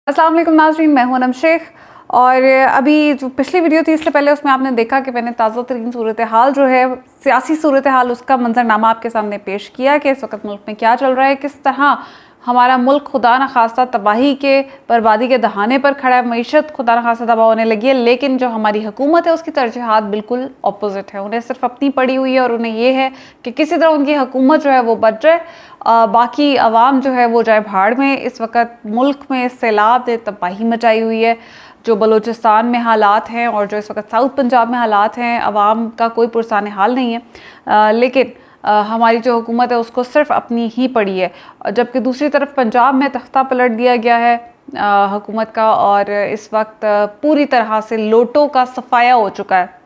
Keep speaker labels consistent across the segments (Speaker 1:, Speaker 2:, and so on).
Speaker 1: अस्सलाम वालेकुम नाज़रीन, मैं हूं अनम शेख। और अभी जो पिछली वीडियो थी इससे पहले उसमें आपने देखा कि मैंने ताज़ा तरीन सूरत हाल जो है, सियासी सूरत हाल, उसका मंजरनामा आपके सामने पेश किया कि इस वक्त मुल्क में क्या चल रहा है, किस तरह हमारा मुल्क खुदा न खास्ता तबाही के, बर्बादी के दहाने पर खड़ा है, मईशत खुदा न खास्ता तबाह होने लगी है। लेकिन जो हमारी हुकूमत है उसकी तरजीहात बिल्कुल अपोजिट है। उन्हें सिर्फ अपनी पड़ी हुई है और उन्हें ये है कि किसी तरह उनकी हुकूमत जो है वो बच जाए, बाकी अवाम जो है वो जाए भाड़ में। इस वक्त मुल्क में सैलाब ने तबाही मचाई हुई है। जो बलूचिस्तान में हालात हैं और जो इस वक्त साउथ पंजाब में हालात हैं, अवाम का कोई पुरसान हाल नहीं है। लेकिन हमारी जो हुकूमत है उसको सिर्फ अपनी ही पड़ी है। जबकि दूसरी तरफ पंजाब में तख्ता पलट दिया गया है हुकूमत का, और इस वक्त पूरी तरह से लोटों का सफाया हो चुका है।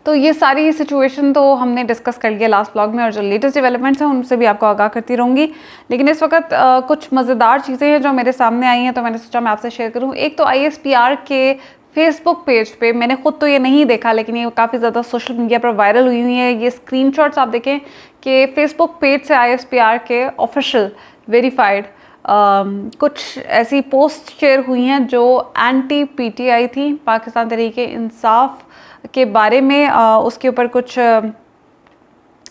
Speaker 1: तो ये सारी सिचुएशन तो हमने डिस्कस कर लिया लास्ट ब्लॉग में, और जो लेटेस्ट डेवलपमेंट्स हैं उनसे भी आपको आगाह करती रहूँगी। लेकिन इस वक्त कुछ मज़ेदार चीज़ें हैं जो मेरे सामने आई हैं, तो मैंने सोचा मैं आपसे शेयर करूँ। एक तो ISPR के फेसबुक पेज पे, मैंने खुद तो ये नहीं देखा लेकिन ये काफ़ी ज़्यादा सोशल मीडिया पर वायरल हुई है। ये स्क्रीनशॉट्स आप देखें कि फेसबुक पेज से ISPR के ऑफिशियल वेरीफाइड कुछ ऐसी पोस्ट शेयर हुई हैं जो एंटी PTI थी, पाकिस्तान तहरीक इंसाफ के बारे में। उसके ऊपर कुछ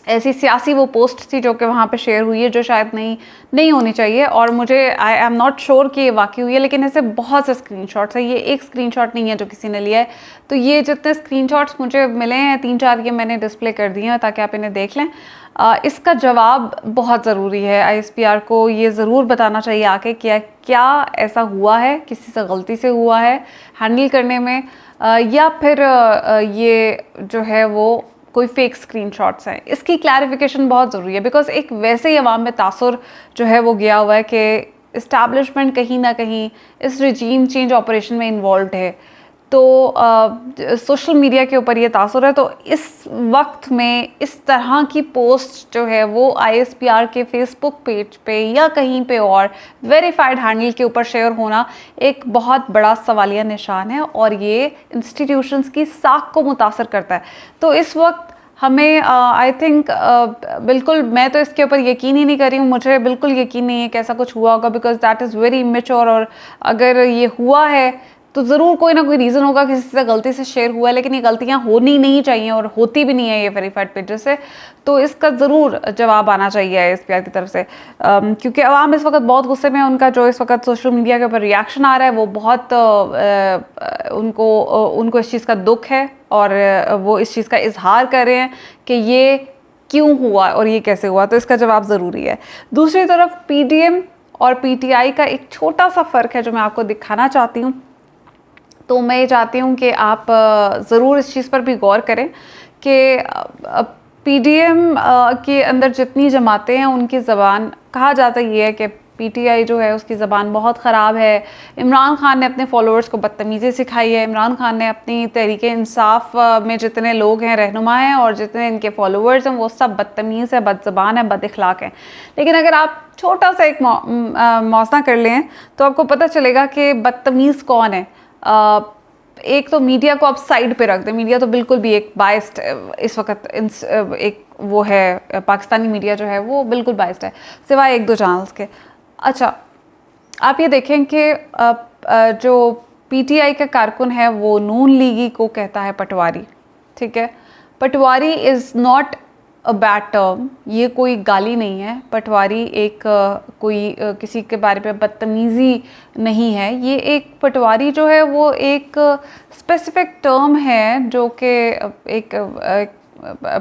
Speaker 1: ऐसी सियासी वो पोस्ट थी जो कि वहाँ पे शेयर हुई है, जो शायद नहीं होनी चाहिए। और मुझे आई एम नॉट श्योर कि ये वाकई हुई है, लेकिन ऐसे बहुत से स्क्रीनशॉट्स हैं। ये एक स्क्रीनशॉट नहीं है जो किसी ने लिया है। तो ये जितने स्क्रीनशॉट्स मुझे मिले हैं, 3-4 ये मैंने डिस्प्ले कर दिए हैं ताकि आप इन्हें देख लें। इसका जवाब बहुत ज़रूरी है। ISPR को ये ज़रूर बताना चाहिए आके क्या ऐसा हुआ है, किसी से गलती से हुआ है हैंडल करने में, या फिर ये जो है वो कोई फेक स्क्रीनशॉट्स हैं। इसकी क्लैरिफिकेशन बहुत ज़रूरी है, बिकॉज एक वैसे ही अवाम में तासुर जो है वो गया हुआ है कि इस्टेब्लिशमेंट कहीं ना कहीं इस रिजीम चेंज ऑपरेशन में इन्वॉल्व है। तो सोशल मीडिया के ऊपर ये तासुर है। तो इस वक्त में इस तरह की पोस्ट जो है वो ISPR के फेसबुक पेज पे या कहीं पे और वेरीफाइड हैंडल के ऊपर शेयर होना एक बहुत बड़ा सवालिया निशान है, और ये इंस्टीट्यूशंस की साख को मुतासर करता है। तो इस वक्त हमें आई थिंक बिल्कुल, मैं तो इसके ऊपर यकीन ही नहीं कर रही हूँ। मुझे बिल्कुल यकीन नहीं है कि ऐसा कुछ हुआ होगा, because that is very immature. और अगर ये हुआ है तो ज़रूर कोई ना कोई रीज़न होगा, किसी से गलती से शेयर हुआ है। लेकिन ये गलतियाँ होनी नहीं चाहिए और होती भी नहीं है ये वेरीफाइड पेजेस से। तो इसका ज़रूर जवाब आना चाहिए ISPR की तरफ से, क्योंकि अवाम इस वक्त बहुत गुस्से में है। उनका जो इस वक्त सोशल मीडिया के ऊपर रिएक्शन आ रहा है वो बहुत उनको इस चीज़ का दुख है, और वो इस चीज़ का इजहार कर रहे हैं कि ये क्यों हुआ और ये कैसे हुआ। तो इसका जवाब ज़रूरी है। दूसरी तरफ PDM और PTI का एक छोटा सा फ़र्क है जो मैं आपको दिखाना चाहती हूँ। तो मैं ये चाहती हूँ कि आप ज़रूर इस चीज़ पर भी गौर करें कि PDM के अंदर जितनी जमातें हैं उनकी ज़बान, कहा जाता ये है कि PTI जो है उसकी ज़बान बहुत ख़राब है। इमरान खान ने अपने फॉलोअर्स को बदतमीज़ी सिखाई है। इमरान खान ने अपनी तहरीक इंसाफ में जितने लोग हैं, रहनुमा हैं, और जितने इनके फॉलोअर्स हैं, वो सब बदतमीज़ है, बदज़बान है, बदअखलाक हैं। लेकिन अगर आप छोटा सा एक मौज़ना कर लें तो आपको पता चलेगा कि बदतमीज़ कौन है। एक तो मीडिया को आप साइड पे रख दें। मीडिया तो बिल्कुल भी एक बाइस्ड इस वक्त एक वो है, पाकिस्तानी मीडिया जो है वो बिल्कुल बाइस्ड है, सिवाय 1-2 चैनल्स के। अच्छा, आप ये देखें कि जो PTI का कारकुन है वो नून लीगी को कहता है पटवारी। ठीक है, patwari is not a bad term, ये कोई गाली नहीं है। पटवारी एक कोई किसी के बारे में बदतमीज़ी नहीं है। ये एक पटवारी जो है वो एक स्पेसिफिक टर्म है जो कि एक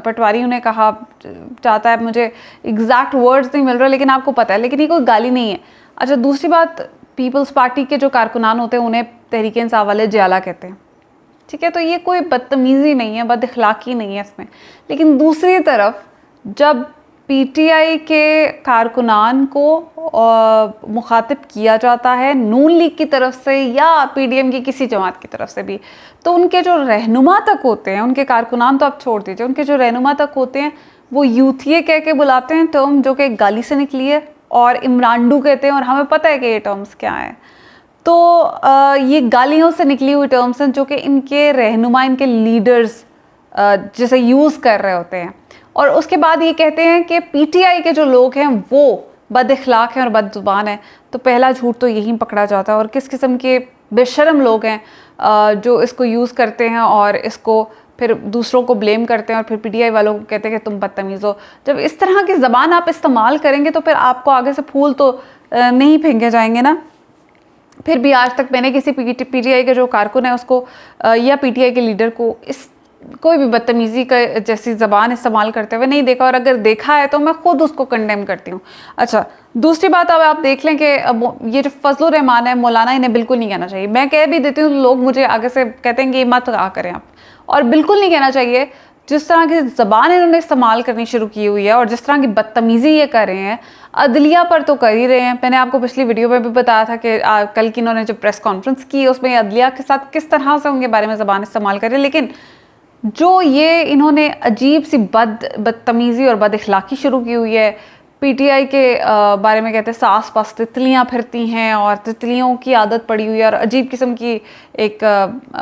Speaker 1: पटवारी उन्हें कहा चाहता है। मुझे एग्जैक्ट वर्ड्स नहीं मिल रहा, लेकिन आपको पता है। लेकिन ये कोई गाली नहीं है। अच्छा, दूसरी बात, पीपल्स पार्टी के जो कारकुनान होते हैं उन्हें तहरीक इंसाफ वाले जियाला कहते हैं। ठीक है, तो ये कोई बदतमीज़ी नहीं है, बदअखलाकी नहीं है इसमें। लेकिन दूसरी तरफ जब PTI के कारकुनान को मुखातिब किया जाता है नून लीग की तरफ से या PDM की किसी जमात की तरफ से भी, तो उनके जो रहनुमा तक होते हैं, उनके कारकुनान तो आप छोड़ दीजिए, उनके जो रहनुमा तक होते हैं वो यूथिये कह के बुलाते हैं, टर्म जो कि एक गाली से निकली है, और इमरानडू कहते हैं, और हमें पता है कि ये टर्म्स क्या हैं। तो ये गालियों से निकली हुई टर्म्स हैं जो कि इनके रहनुमा, इनके लीडर्स जिसे यूज़ कर रहे होते हैं। और उसके बाद ये कहते हैं कि PTI के जो लोग हैं वो बद अखलाक हैं और बदजुबान हैं। तो पहला झूठ तो यही पकड़ा जाता है। और किस किस्म के बेशर्म लोग हैं जो इसको यूज़ करते हैं और इसको फिर दूसरों को ब्लेम करते हैं और फिर पीटीआई वालों को कहते हैं कि तुम बदतमीज़ हो। जब इस तरह की ज़बान आप इस्तेमाल करेंगे तो फिर आपको आगे से फूल तो नहीं फेंके जाएंगे ना। फिर भी आज तक मैंने किसी पीटीआई के जो कारकुन है उसको या पीटीआई के लीडर को इस कोई भी बदतमीज़ी का जैसी ज़बान इस्तेमाल करते हुए नहीं देखा, और अगर देखा है तो मैं ख़ुद उसको कंडेम करती हूँ। अच्छा, दूसरी बात अब आप देख लें कि ये जो फजलुर रहमान है, मौलाना, इन्हें बिल्कुल नहीं कहना चाहिए। मैं कह भी देती हूँ, लोग मुझे आगे से कहते हैं कि ये मत कहा करें आप, और बिल्कुल नहीं कहना चाहिए। जिस तरह की ज़बान इन्होंने इस्तेमाल करनी शुरू की हुई है और जिस तरह की बदतमीज़ी ये कर रहे हैं, अदलिया पर तो कर ही रहे हैं। मैंने आपको पिछली वीडियो में भी बताया था कि कल की इन्होंने जो प्रेस कॉन्फ्रेंस की उसमें अदलिया के साथ किस तरह से उनके बारे में ज़बान इस्तेमाल करें। लेकिन जो ये इन्होंने अजीब सी बदतमीज़ी और बदअखलाक़ी शुरू की हुई है, पीटीआई के बारे में कहते हैं आस पास तितलियाँ फिरती हैं और तितलियों की आदत पड़ी हुई है और अजीब किस्म की एक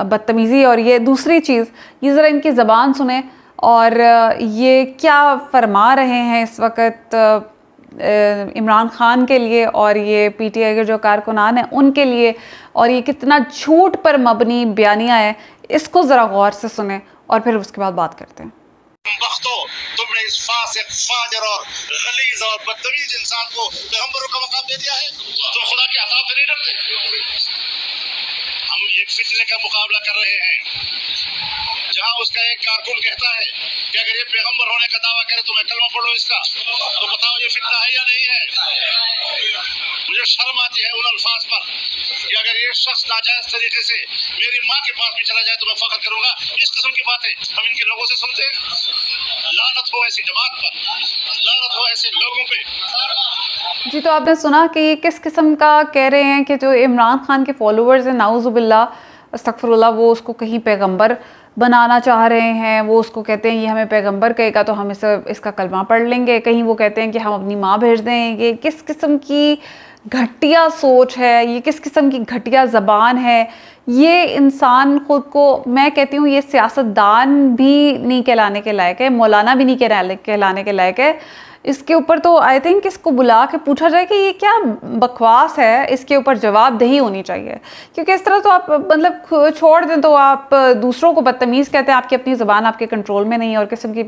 Speaker 1: बदतमीज़ी। और ये दूसरी चीज़, ये ज़रा इनकी ज़बान सुने और ये क्या फरमा रहे हैं इस वक्त इमरान खान के लिए और ये पीटीआई के जो कारकुनान हैं उनके लिए, और ये कितना झूठ पर मबनी बयानिया है, इसको ज़रा गौर से सुने और फिर उसके बाद बात करते हैं।
Speaker 2: तुमने इस फासिक, फाजिर और गलीज और बदतमीज इंसान को पैगंबरों का मकाम दे दिया है। तुम खुदा के अज़ाब से नहीं डरते? हम एक फितने का मुकाबला कर रहे हैं जहां उसका एक कारकुन कहता है कि अगर ये पैगंबर होने का दावा करे तो मैं कलमा पढ़ लूं इसका, तो बताओ ये फितना है या नहीं है? मुझे शर्म आती है उन अल्फाज पर कि अगर ये शख्स नाजायज तरीके से मेरी माँ के पास भी चला जाए तो मैं फख्र करूंगा। इस किस्म की बातें हम इनके लोगों से सुनते हैं। लानत हो ऐसी जमात पर, लानत हो ऐसे लोगों पे।
Speaker 1: जी, तो आपने सुना कि ये किस किस्म का कह रहे हैं कि जो इमरान खान के फॉलोअर्स हैं, नाउज़ुबिल्लाह, अस्तगफिरुल्लाह, वो उसको कहीं पैगंबर बनाना चाह रहे हैं। वो उसको कहते हैं ये हमें पैगंबर कहेगा तो हम इसका कलमा पढ़ लेंगे। कहीं वो कहते हैं कि हम अपनी माँ भेज दें। ये किस किस्म की घटिया सोच है, ये किस किस्म की घटिया ज़बान है। ये इंसान ख़ुद को, मैं कहती हूँ, ये सियासतदान भी नहीं कहलाने के लायक है, मौलाना भी नहीं कहलाने के लायक है। इसके ऊपर तो आई थिंक इसको बुला के पूछा जाए कि ये क्या बकवास है, इसके ऊपर जवाबदेही होनी चाहिए। क्योंकि इस तरह तो आप मतलब छोड़ दें तो आप दूसरों को बदतमीज़ कहते हैं, आपकी अपनी ज़बान आपके कंट्रोल में नहीं है। और किस्म की,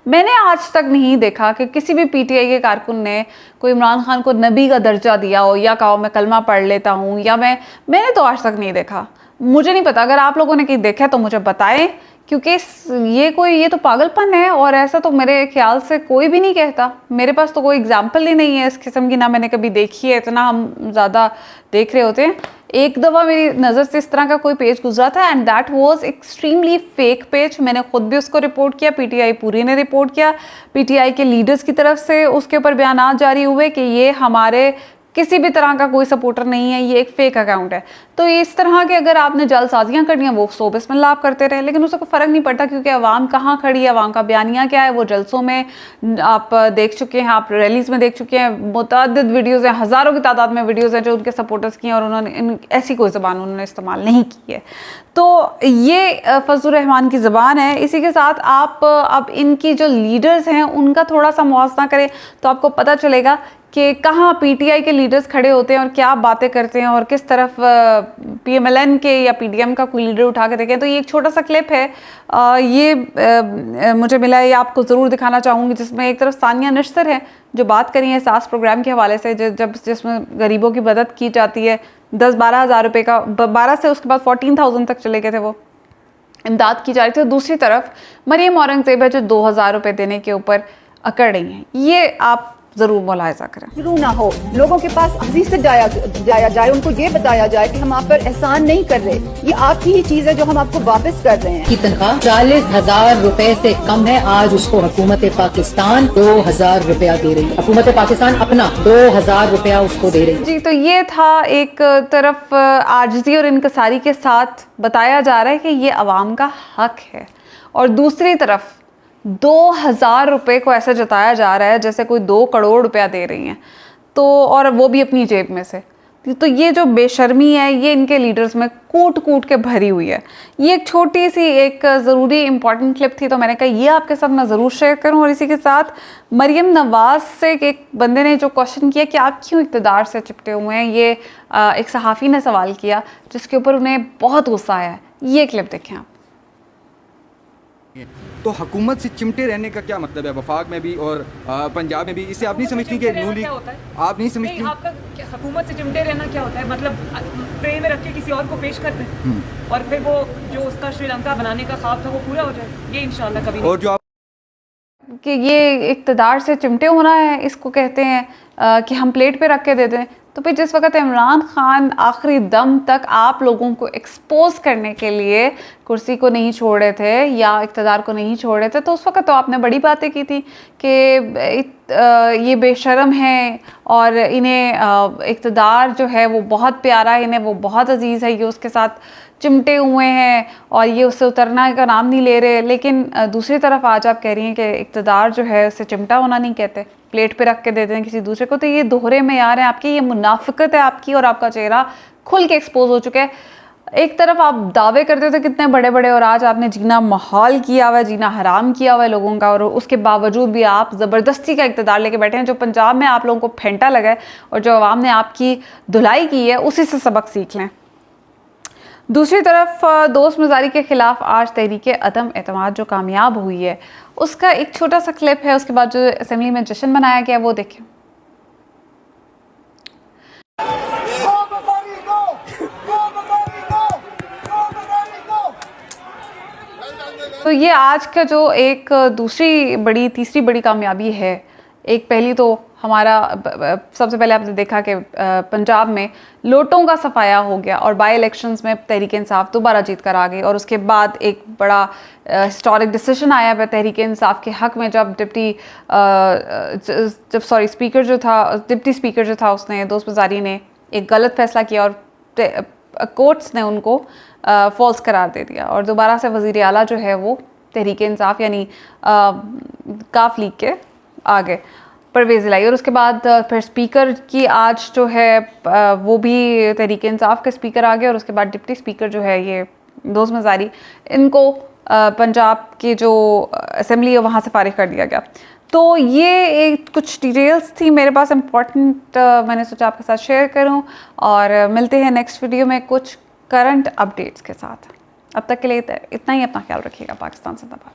Speaker 1: मैंने आज तक नहीं देखा कि किसी भी पीटीआई के कारकुन ने कोई इमरान खान को नबी का दर्जा दिया हो या कहा मैं कलमा पढ़ लेता हूँ, या मैंने तो आज तक नहीं देखा। मुझे नहीं पता, अगर आप लोगों ने कहीं देखा तो मुझे बताएं, क्योंकि ये तो पागलपन है। और ऐसा तो मेरे ख्याल से कोई भी नहीं कहता। मेरे पास तो कोई एग्जाम्पल ही नहीं है इस किस्म की, ना मैंने कभी देखी है। इतना हम ज़्यादा देख रहे होते हैं। एक दफ़ा मेरी नज़र से इस तरह का कोई पेज गुजरा था and that was extremely fake page. मैंने खुद भी उसको रिपोर्ट किया, पीटीआई पूरी ने रिपोर्ट किया, पीटीआई के लीडर्स की तरफ से उसके ऊपर बयान जारी हुए कि ये हमारे किसी भी तरह का कोई सपोर्टर नहीं है, ये एक फेक अकाउंट है। तो इस तरह के अगर आपने जलसाजियाँ करनी है, वो सो बिस्मिल्लाह आप करते रहे, लेकिन उससे कोई फ़र्क नहीं पड़ता, क्योंकि अवाम कहाँ खड़ी है, अवाम का बयानिया क्या है, वो जलसों में आप देख चुके हैं, आप रैलीज़ में देख चुके हैं। मुतअद्दिद वीडियोज़ हैं, हज़ारों की तादाद में वीडियोज़ हैं जो उनके सपोर्टर्स की हैं, और उन्होंने ऐसी कोई ज़बान उन्होंने इस्तेमाल नहीं की है। तो ये फजलुर रहमान की ज़बान है। इसी के साथ आप अब इनकी जो लीडर्स हैं उनका थोड़ा सा मुआवजा करें तो आपको पता चलेगा कि कहाँ पीटीआई के लीडर्स खड़े होते हैं और क्या बातें करते हैं, और किस तरफ पीएमएलएन के या पीडीएम का कोई लीडर उठा के देखें। तो ये एक छोटा सा क्लिप है, ये मुझे मिला है, ये आपको ज़रूर दिखाना चाहूँगी, जिसमें एक तरफ सानिया निश्तर है जो बात करी है सास प्रोग्राम के हवाले से, जिसमें गरीबों की मदद की जाती है। 10-12 हज़ार रुपये का, 12 से उसके बाद 14,000 तक चले गए थे, वो इमदाद की जा रही थी। दूसरी तरफ मरियम औरंगज़ेब है जो 2,000 रुपये देने के ऊपर अकड़ रही हैं। ये आप जरूर मुलाहिजा करें।
Speaker 3: शुरू ना हो, लोगों के पास हंसी से जाया जाए, उनको ये बताया जाए कि हम आप पर एहसान नहीं कर रहे, ये आपकी ही चीज है जो हम आपको वापस कर रहे हैं।
Speaker 4: की तनख्वाह 40,000 रुपए से कम है, आज उसको हुकूमत पाकिस्तान 2,000 रुपया दे रही है। हुकूमत पाकिस्तान अपना 2,000 रुपया उसको दे रही है।
Speaker 1: जी, तो ये था एक तरफ आजिज़ी और इनकसारी के साथ बताया जा रहा है कि ये अवाम का हक है, और दूसरी तरफ 2,000 रुपये को ऐसा जताया जा रहा है जैसे कोई 2 करोड़ रुपया दे रही हैं, तो और वो भी अपनी जेब में से। तो ये जो बेशर्मी है ये इनके लीडर्स में कूट कूट के भरी हुई है। ये एक छोटी सी एक ज़रूरी इंपॉर्टेंट क्लिप थी, तो मैंने कहा ये आपके साथ मैं ज़रूर शेयर करूं। और इसी के साथ मरियम नवाज़ से एक बंदे ने जो क्वेश्चन किया कि आप क्यों इक़्तिदार से चिपटे हुए हैं, ये एक सहाफ़ी ने सवाल किया जिसके ऊपर उन्हें बहुत गुस्सा आया है। ये क्लिप देखें आप।
Speaker 5: तो हुकूमत से चिमटे रहने का क्या मतलब है वफाक में भी और पंजाब में भी? इससे आप नहीं समझती कि नू लीग, आप नहीं समझती?
Speaker 6: नहीं, आपका हुकूमत से चिमटे रहना क्या होता है? मतलब ट्रे में रख के किसी और को पेश कर दें और फिर वो जो उसका श्रीलंका बनाने का ख्वाब था वो पूरा हो जाए, ये इंशाल्लाह कभी नहीं।
Speaker 5: और जो आप
Speaker 1: कि ये इक़्तिदार से चिमटे होना है, इसको कहते हैं कि हम प्लेट पे रख के दे दें। तो फिर जिस वक्त इमरान खान आखिरी दम तक आप लोगों को एक्सपोज करने के लिए कुर्सी को नहीं छोड़ रहे थे या इक़्तिदार को नहीं छोड़ रहे थे, तो उस वक्त तो आपने बड़ी बातें की थी कि ये बेशरम हैं और इन्हें इक़्तिदार जो है वो बहुत प्यारा है, इन्हें वो बहुत अजीज़ है, ये उसके साथ चिमटे हुए हैं और ये उससे उतरना का नाम नहीं ले रहे। लेकिन दूसरी तरफ आज आप कह रही हैं कि इक़्तिदार जो है उससे चिमटा होना नहीं कहते, प्लेट पे रख के देते हैं किसी दूसरे को। तो ये दोहरे मेयार हैं आपकी, ये मुनाफिकत है आपकी और आपका चेहरा खुल के एक्सपोज हो चुका है। एक तरफ आप दावे करते थे कितने बड़े बड़े और आज आपने जीना महाल किया हुआ है, जीना हराम किया हुआ है लोगों का, और उसके बावजूद भी आप ज़बरदस्ती का इक़्तिदार लेके बैठे हैं। जो पंजाब में आप लोगों को फेंटा लगा है और जो अवाम ने आपकी धुलाई की है उसी से सबक सीख लें। दूसरी तरफ दोस्त मज़ारी के ख़िलाफ़ आज तहरीक अदम एतमाद जो कामयाब हुई है उसका एक छोटा सा क्लिप है, उसके बाद जो असेंबली में जश्न मनाया गया वो देखें। तो ये आज का जो एक तीसरी बड़ी कामयाबी है। एक पहली तो हमारा सबसे पहले आपने देखा कि पंजाब में लोटों का सफाया हो गया और बाई इलेक्शंस में तहरीक इंसाफ दोबारा जीत कर आ गई। और उसके बाद एक बड़ा हिस्टोरिक डिसीजन आया है तहरीक इंसाफ के हक़ में, जब डिप्टी स्पीकर जो था उसने, दोस्त मज़ारी ने एक गलत फैसला किया और कोर्ट्स ने उनको फॉल्स करार दे दिया और दोबारा से वज़ीर आला जो है वो तहरीक इंसाफ यानी काफ लीग के आ गए, परवेज़ लाई। और उसके बाद फिर स्पीकर की आज जो है वो भी तहरीक इंसाफ के स्पीकर आ गए और उसके बाद डिप्टी स्पीकर जो है ये दोस्त मज़ारी, इनको पंजाब की जो असेंबली है वहाँ से फारिग कर दिया गया। तो ये एक कुछ डिटेल्स थी मेरे पास इम्पॉर्टेंट, मैंने सोचा आपके साथ शेयर करूं और मिलते हैं नेक्स्ट वीडियो में कुछ करंट अपडेट्स के साथ। अब तक के लिए इतना ही, अपना ख्याल रखिएगा। पाकिस्तान जिंदाबाद।